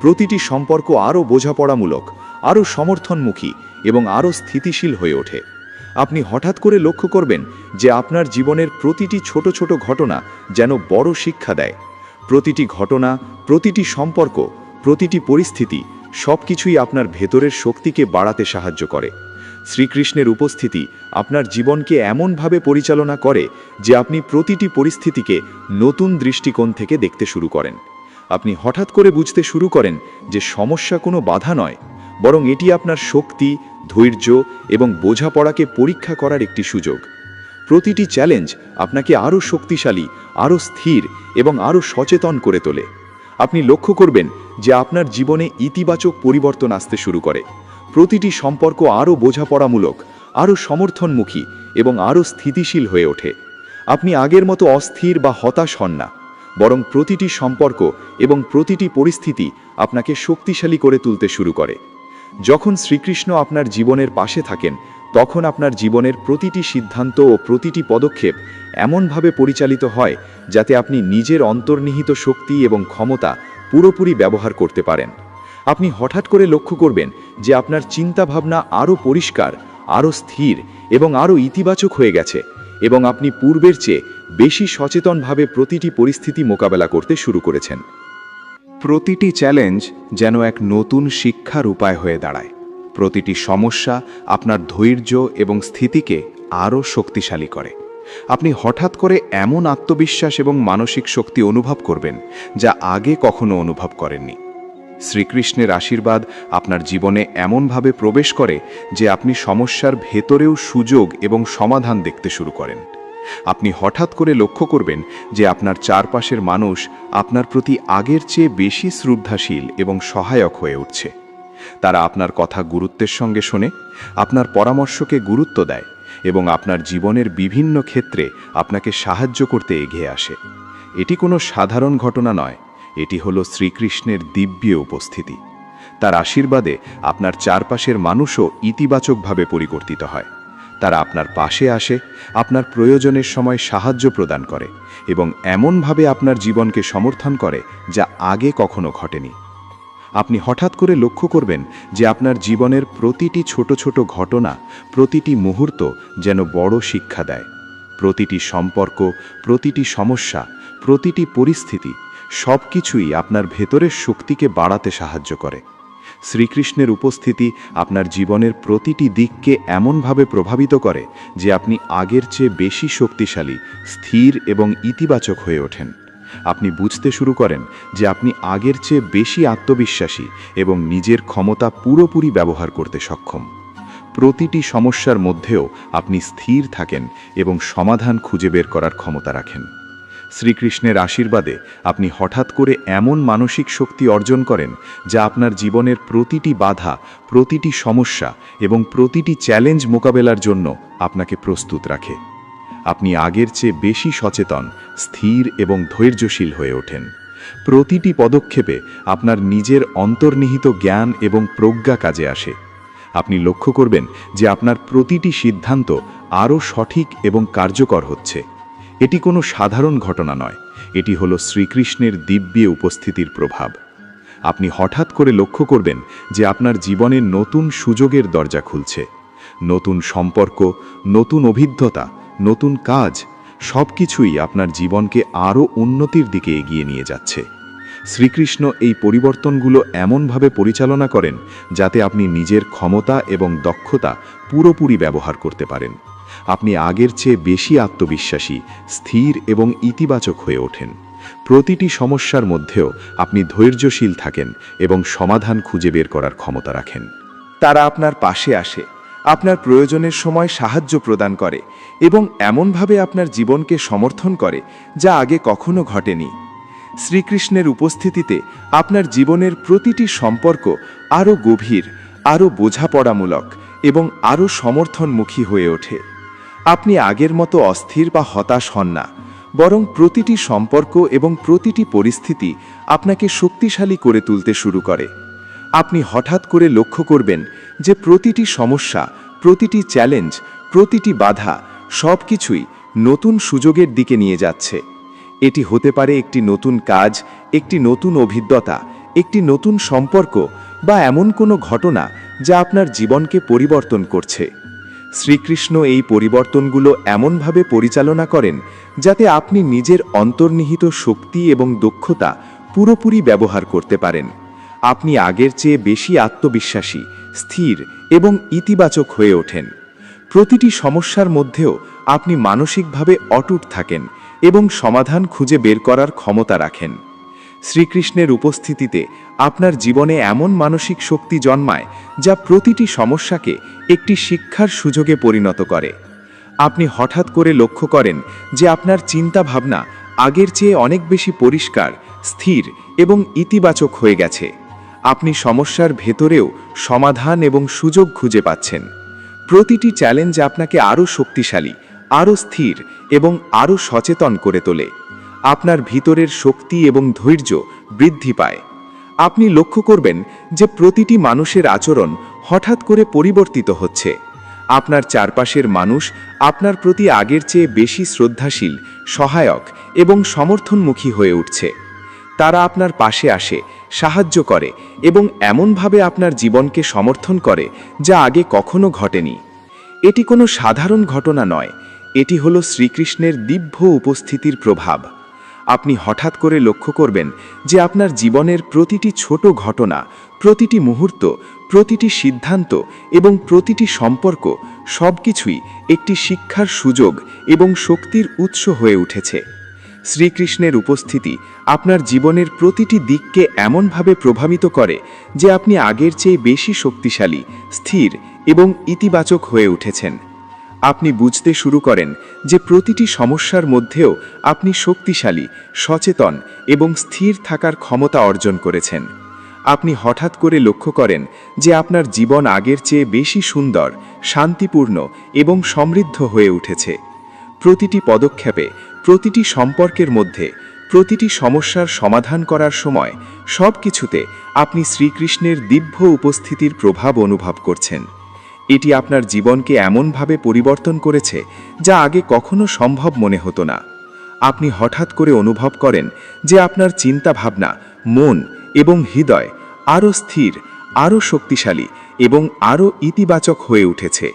Speaker 5: প্রতিটি সম্পর্ক আরও বোঝাপড়ামূলক, আরও সমর্থনমুখী এবং আরও স্থিতিশীল হয়ে ওঠে। আপনি হঠাৎ করে লক্ষ্য করবেন যে আপনার জীবনের প্রতিটি ছোট ছোট ঘটনা যেন বড় শিক্ষা দেয়। প্রতিটি ঘটনা, প্রতিটি সম্পর্ক, প্রতিটি পরিস্থিতি সবকিছুই আপনার ভেতরের শক্তিকে বাড়াতে সাহায্য করে। শ্রীকৃষ্ণের উপস্থিতি আপনার জীবনকে এমনভাবে পরিচালনা করে যে আপনি প্রতিটি পরিস্থিতিকে নতুন দৃষ্টিকোণ থেকে দেখতে শুরু করেন। আপনি হঠাৎ করে বুঝতে শুরু করেন যে সমস্যা কোনো বাধা নয়, বরং এটি আপনার শক্তি, ধৈর্য এবং বোঝাপড়াকে পরীক্ষা করার একটি সুযোগ। প্রতিটি চ্যালেঞ্জ আপনাকে আরও শক্তিশালী, আরও স্থির এবং আরও সচেতন করে তোলে। আপনি লক্ষ্য করবেন যে আপনার জীবনে ইতিবাচক পরিবর্তন আসতে শুরু করে। প্রতিটি সম্পর্ক আরও বোঝাপড়ামূলক, আরও সমর্থনমুখী এবং আরও স্থিতিশীল হয়ে ওঠে। আপনি আগের মতো অস্থির বা হতাশ হন না, বরং প্রতিটি সম্পর্ক এবং প্রতিটি পরিস্থিতি আপনাকে শক্তিশালী করে তুলতে শুরু করে। যখন শ্রীকৃষ্ণ আপনার জীবনের পাশে থাকেন, তখন আপনার জীবনের প্রতিটি সিদ্ধান্ত ও প্রতিটি পদক্ষেপ এমনভাবে পরিচালিত হয় যাতে আপনি নিজের অন্তর্নিহিত শক্তি এবং ক্ষমতা পুরোপুরি ব্যবহার করতে পারেন। আপনি হঠাৎ করে লক্ষ্য করবেন যে আপনার চিন্তাভাবনা আরও পরিষ্কার, আরও স্থির এবং আরও ইতিবাচক হয়ে গেছে এবং আপনি পূর্বের চেয়ে বেশি সচেতনভাবে প্রতিটি পরিস্থিতি মোকাবেলা করতে শুরু করেছেন।
Speaker 3: প্রতিটি চ্যালেঞ্জ যেন এক নতুন শিক্ষার উপায় হয়ে দাঁড়ায়। প্রতিটি সমস্যা আপনার ধৈর্য এবং স্থিতিকে আরও শক্তিশালী করে। আপনি হঠাৎ করে এমন আত্মবিশ্বাস এবং মানসিক শক্তি অনুভব করবেন যা আগে কখনো অনুভব করেননি। শ্রীকৃষ্ণের আশীর্বাদ আপনার জীবনে এমনভাবে প্রবেশ করে যে আপনি সমস্যার ভেতরেও সুযোগ এবং সমাধান দেখতে শুরু করেন। আপনি হঠাৎ করে লক্ষ্য করবেন যে আপনার চারপাশের মানুষ আপনার প্রতি আগের চেয়ে বেশি শ্রদ্ধাশীল এবং সহায়ক হয়ে উঠছে। তারা আপনার কথা গুরুত্বের সঙ্গে শোনে, আপনার পরামর্শকে গুরুত্ব দেয় এবং আপনার জীবনের বিভিন্ন ক্ষেত্রে আপনাকে সাহায্য করতে এগিয়ে আসে। এটি কোনো সাধারণ ঘটনা নয়, এটি হলো শ্রীকৃষ্ণের দিব্য উপস্থিতি। তার আশীর্বাদে আপনার চারপাশের মানুষও ইতিবাচকভাবে পরিবর্তিত হয়। তারা আপনার পাশে আসে, আপনার প্রয়োজনের সময় সাহায্য প্রদান করে এবং এমনভাবে আপনার জীবনকে সমর্থন করে যা আগে কখনো ঘটেনি। আপনি হঠাৎ করে লক্ষ্য করবেন যে আপনার জীবনের প্রতিটি ছোট ছোট ঘটনা, প্রতিটি মুহূর্ত যেন বড় শিক্ষা দেয়। প্রতিটি সম্পর্ক, প্রতিটি সমস্যা, প্রতিটি পরিস্থিতি সব কিছুই আপনার ভেতরের শক্তিকে বাড়াতে সাহায্য করে। শ্রীকৃষ্ণের উপস্থিতি আপনার জীবনের প্রতিটি দিককে এমনভাবে প্রভাবিত করে যে আপনি আগের চেয়ে বেশি শক্তিশালী, স্থির এবং ইতিবাচক হয়ে ওঠেন। আপনি বুঝতে শুরু করেন যে আপনি আগের চেয়ে বেশি আত্মবিশ্বাসী এবং নিজের ক্ষমতা পুরোপুরি ব্যবহার করতে সক্ষম। প্রতিটি সমস্যার মধ্যেও আপনি স্থির থাকেন এবং সমাধান খুঁজে বের করার ক্ষমতা রাখেন। শ্রীকৃষ্ণের আশীর্বাদে আপনি হঠাৎ করে এমন মানসিক শক্তি অর্জন করেন যা আপনার জীবনের প্রতিটি বাধা, প্রতিটি সমস্যা এবং প্রতিটি চ্যালেঞ্জ মোকাবেলার জন্য আপনাকে প্রস্তুত রাখে। আপনি আগের চেয়ে বেশি সচেতন, স্থির এবং ধৈর্যশীল হয়ে ওঠেন। প্রতিটি পদক্ষেপে আপনার নিজের অন্তর্নিহিত জ্ঞান এবং প্রজ্ঞা কাজে আসে। আপনি লক্ষ্য করবেন যে আপনার প্রতিটি সিদ্ধান্ত আরও সঠিক এবং কার্যকর হচ্ছে। এটি কোনো সাধারণ ঘটনা নয়, এটি হলো শ্রীকৃষ্ণের দিব্য উপস্থিতির প্রভাব। আপনি হঠাৎ করে লক্ষ্য করবেন যে আপনার জীবনে নতুন সুযোগের দরজা খুলছে। নতুন সম্পর্ক, নতুন অভিজ্ঞতা, নতুন কাজ সব কিছুই আপনার জীবনকে আরও উন্নতির দিকে এগিয়ে নিয়ে যাচ্ছে। শ্রীকৃষ্ণ এই পরিবর্তনগুলো এমনভাবে পরিচালনা করেন যাতে আপনি নিজের ক্ষমতা এবং দক্ষতা পুরোপুরি ব্যবহার করতে পারেন। আপনি আগের চেয়ে বেশি আত্মবিশ্বাসী, স্থির এবং ইতিবাচক হয়ে ওঠেন। প্রতিটি সমস্যার মধ্যেও আপনি ধৈর্যশীল থাকেন এবং সমাধান খুঁজে বের করার ক্ষমতা রাখেন।
Speaker 1: তারা আপনার পাশে আসে, আপনার প্রয়োজনের সময় সাহায্য প্রদান করে এবং এমনভাবে আপনার জীবনকে সমর্থন করে যা আগে কখনো ঘটেনি। শ্রীকৃষ্ণের উপস্থিতিতে আপনার জীবনের প্রতিটি সম্পর্ক আরও গভীর, আরও বোঝাপড়ামূলক এবং আরও সমর্থনমুখী হয়ে ওঠে। আপনি আগের মতো অস্থির বা হতাশ হন না, বরং প্রতিটি সম্পর্ক এবং প্রতিটি পরিস্থিতি আপনাকে শক্তিশালী করে তুলতে শুরু করে। আপনি হঠাৎ করে লক্ষ্য করবেন যে প্রতিটি সমস্যা, প্রতিটি চ্যালেঞ্জ, প্রতিটি বাধা সব কিছুই নতুন সুযোগের দিকে নিয়ে যাচ্ছে। এটি হতে পারে একটি নতুন কাজ, একটি নতুন অভিজ্ঞতা, একটি নতুন সম্পর্ক বা এমন কোনো ঘটনা যা আপনার জীবনকে পরিবর্তন করছে। শ্রীকৃষ্ণ এই পরিবর্তনগুলো এমনভাবে পরিচালনা করেন যাতে আপনি নিজের অন্তর্নিহিত শক্তি এবং দক্ষতা পুরোপুরি ব্যবহার করতে পারেন। আপনি আগের চেয়ে বেশি আত্মবিশ্বাসী, স্থির এবং ইতিবাচক হয়ে ওঠেন। প্রতিটি সমস্যার মধ্যেও আপনি মানসিকভাবে অটুট থাকেন এবং সমাধান খুঁজে বের করার ক্ষমতা রাখেন। শ্রীকৃষ্ণের উপস্থিতিতে আপনার জীবনে এমন মানসিক শক্তি জন্মায় যা প্রতিটি সমস্যাকে একটি শিক্ষার সুযোগে পরিণত করে। আপনি হঠাৎ করে লক্ষ্য করেন যে আপনার চিন্তাভাবনা আগের চেয়ে অনেক বেশি পরিষ্কার, স্থির এবং ইতিবাচক হয়ে গেছে। আপনি সমস্যার ভেতরেও সমাধান এবং সুযোগ খুঁজে পাচ্ছেন। প্রতিটি চ্যালেঞ্জ আপনাকে আরও শক্তিশালী, আরও স্থির এবং আরও সচেতন করে তোলে। আপনার ভিতরের শক্তি এবং ধৈর্য বৃদ্ধি পায়। আপনি লক্ষ্য করবেন যে প্রতিটি মানুষের আচরণ হঠাৎ করে পরিবর্তিত হচ্ছে। আপনার চারপাশের মানুষ আপনার প্রতি আগের চেয়ে বেশি শ্রদ্ধাশীল, সহায়ক এবং সমর্থনমুখী হয়ে উঠছে। তারা আপনার পাশে আসে, সাহায্য করে এবং এমনভাবে আপনার জীবনকে সমর্থন করে যা আগে কখনো ঘটেনি। এটি কোনো সাধারণ ঘটনা নয়, এটি হলো শ্রীকৃষ্ণের দিব্য উপস্থিতির প্রভাব। আপনি হঠাৎ করে লক্ষ্য করবেন যে আপনার জীবনের প্রতিটি ছোট ঘটনা, প্রতিটি মুহূর্ত, প্রতিটি সিদ্ধান্ত এবং প্রতিটি সম্পর্ক সবকিছুই একটি শিক্ষার সুযোগ এবং শক্তির উৎস হয়ে উঠেছে। শ্রীকৃষ্ণের উপস্থিতি আপনার জীবনের প্রতিটি দিককে এমনভাবে প্রভাবিত করে যে আপনি আগের চেয়ে বেশি শক্তিশালী, স্থির এবং ইতিবাচক হয়ে উঠেছেন। আপনি বুঝতে শুরু করেন যে প্রতিটি সমস্যার মধ্যেও আপনি শক্তিশালী, সচেতন এবং স্থির থাকার ক্ষমতা অর্জন করেছেন। আপনি হঠাৎ করে লক্ষ্য করেন যে আপনার জীবন আগের চেয়ে বেশি সুন্দর, শান্তিপূর্ণ এবং সমৃদ্ধ হয়ে উঠেছে। প্রতিটি পদক্ষেপে, প্রতিটি সম্পর্কের মধ্যে, প্রতিটি সমস্যার সমাধান করার সময় সব কিছুতে আপনি শ্রীকৃষ্ণের দিব্য উপস্থিতির প্রভাব অনুভব করছেন। এটি আপনার জীবনকে এমনভাবে পরিবর্তন করেছে যা আগে কখনো সম্ভব মনে হতো না। আপনি হঠাৎ করে অনুভব করেন যে আপনার চিন্তাভাবনা, মন এবং হৃদয় আরও স্থির, আরও শক্তিশালী এবং আরও ইতিবাচক হয়ে উঠেছে।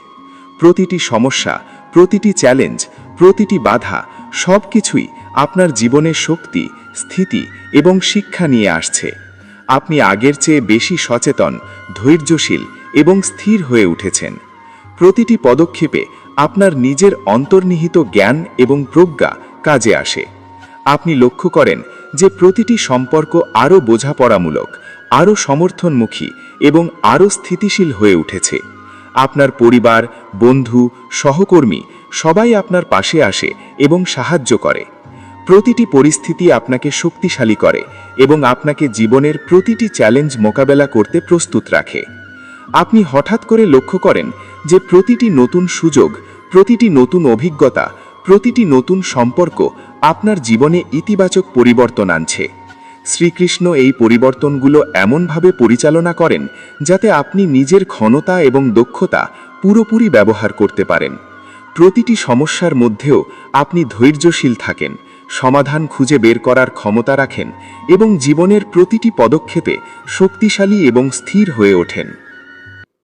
Speaker 1: প্রতিটি সমস্যা, প্রতিটি চ্যালেঞ্জ, প্রতিটি বাধা সব কিছুই আপনার জীবনে শক্তি, স্থিতি এবং শিক্ষা নিয়ে আসছে। আপনি আগের চেয়ে বেশি সচেতন, ধৈর্যশীল এবং স্থির হয়ে উঠেছেন। প্রতিটি পদক্ষেপে আপনার নিজের অন্তর্নিহিত জ্ঞান এবং প্রজ্ঞা কাজে আসে। আপনি লক্ষ্য করেন যে প্রতিটি সম্পর্ক আরও বোঝাপড়ামূলক, আরও সমর্থনমুখী এবং আরও স্থিতিশীল হয়ে উঠেছে। আপনার পরিবার, বন্ধু, সহকর্মী সবাই আপনার পাশে আসে এবং সাহায্য করে। প্রতিটি পরিস্থিতি আপনাকে শক্তিশালী করে এবং আপনাকে জীবনের প্রতিটি চ্যালেঞ্জ মোকাবেলা করতে প্রস্তুত রাখে। আপনি হঠাৎ করে লক্ষ্য করেন যে প্রতিটি নতুন সুযোগ, প্রতিটি নতুন অভিজ্ঞতা, প্রতিটি নতুন সম্পর্ক আপনার জীবনে ইতিবাচক পরিবর্তন আনছে। শ্রীকৃষ্ণ এই পরিবর্তনগুলো এমনভাবে পরিচালনা করেন যাতে আপনি নিজের ক্ষমতা এবং দক্ষতা পুরোপুরি ব্যবহার করতে পারেন। প্রতিটি সমস্যার মধ্যেও আপনি ধৈর্যশীল থাকেন, সমাধান খুঁজে বের করার ক্ষমতা রাখেন এবং জীবনের প্রতিটি পদক্ষেপে শক্তিশালী এবং স্থির হয়ে ওঠেন।